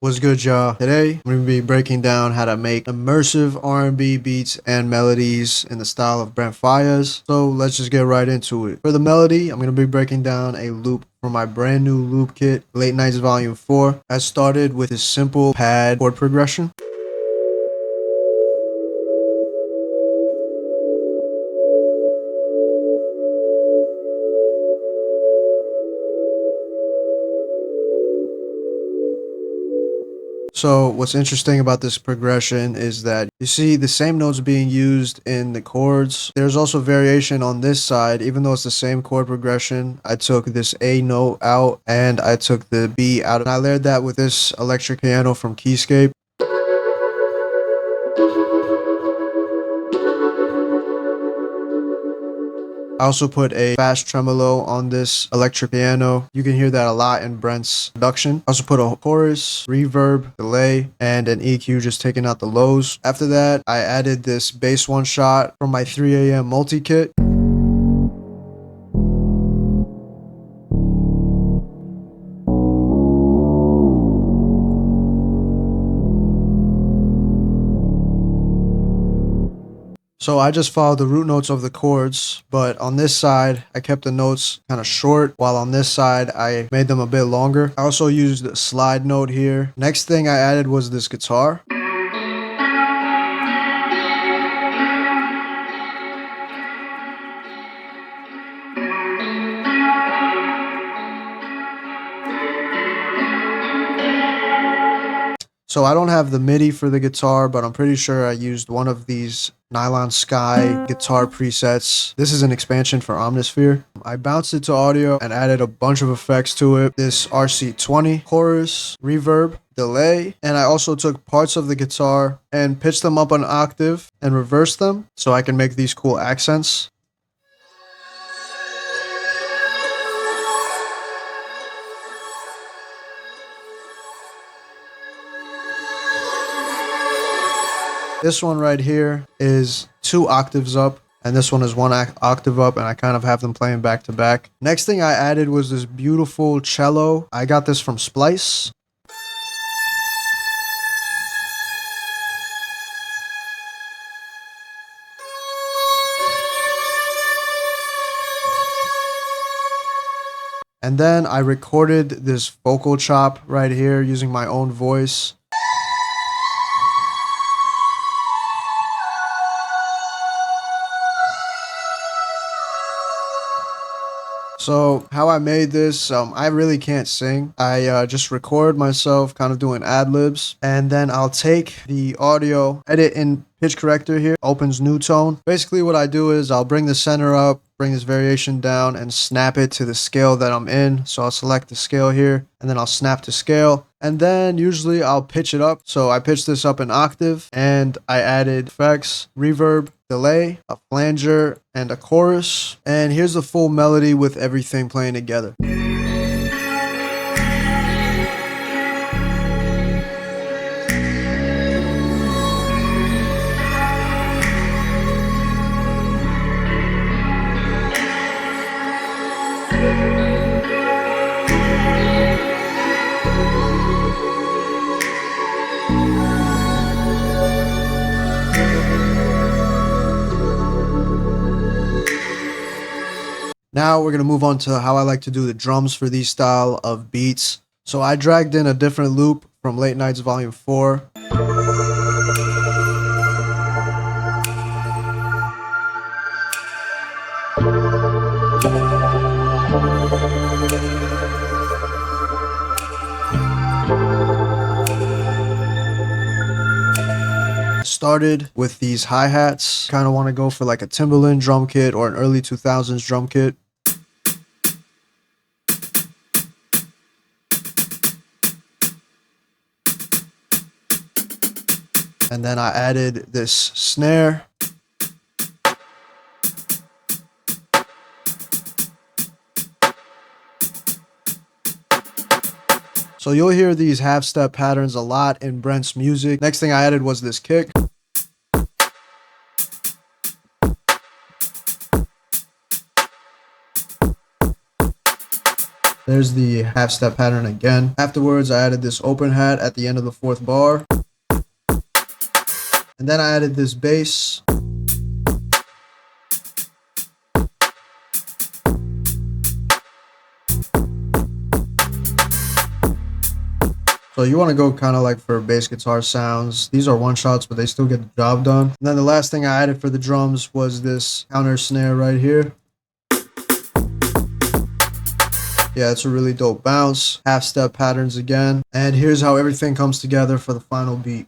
What's good, y'all? Today, I'm going to be breaking down how to make immersive R&B beats and melodies in the style of Brent Faiyaz. So let's just get right into it. For the melody, I'm going to be breaking down a loop from my brand new loop kit, Late Nights Volume 4. I started with this simple pad chord progression. So what's interesting about this progression is that you see the same notes being used in the chords. There's also variation on this side, even though it's the same chord progression. I took this A note out and I took the B out. And I layered that with this electric piano from Keyscape. I also put a fast tremolo on this electric piano. You can hear that a lot in Brent's production. I also put a chorus, reverb, delay, and an EQ just taking out the lows. After that, I added this bass one shot from my 3 a.m. multi-kit. So I just followed the root notes of the chords, but on this side, I kept the notes kind of short, while on this side, I made them a bit longer. I also used a slide note here. Next thing I added was this guitar. So I don't have the MIDI for the guitar, but I'm pretty sure I used one of these Nylon Sky guitar presets. This is an expansion for Omnisphere. I bounced it to audio and added a bunch of effects to it. This RC20, chorus, reverb, delay, and I also took parts of the guitar and pitched them up an octave and reversed them so I can make these cool accents. This one right here is 2 octaves up, and this one is 1 octave up, and I kind of have them playing back to back. Next thing I added was this beautiful cello. I got this from Splice. And then I recorded this vocal chop right here using my own voice. So how I made this, I really can't sing. I just record myself kind of doing ad-libs, and then I'll take the audio, edit in pitch corrector here, opens new tone. Basically what I do is I'll bring the center up, bring this variation down, and snap it to the scale that I'm in. So I'll select the scale here, and then I'll snap to scale. And then usually I'll pitch it up. So I pitched this up an octave, and I added effects, reverb, delay, a flanger, and a chorus. And here's the full melody with everything playing together. Now we're going to move on to how I like to do the drums for these style of beats. So I dragged in a different loop from Late Nights Volume 4. Started with these hi-hats. Kind of want to go for like a Timbaland drum kit or an early 2000s drum kit. And then I added this snare. So you'll hear these half-step patterns a lot in Brent's music. Next thing I added was this kick. There's the half step pattern again. Afterwards, I added this open hat at the end of the 4th bar. And then I added this bass. So you want to go kind of like for bass guitar sounds. These are one shots, but they still get the job done. And then the last thing I added for the drums was this counter snare right here. Yeah, it's a really dope bounce. Half step patterns again. And here's how everything comes together for the final beat.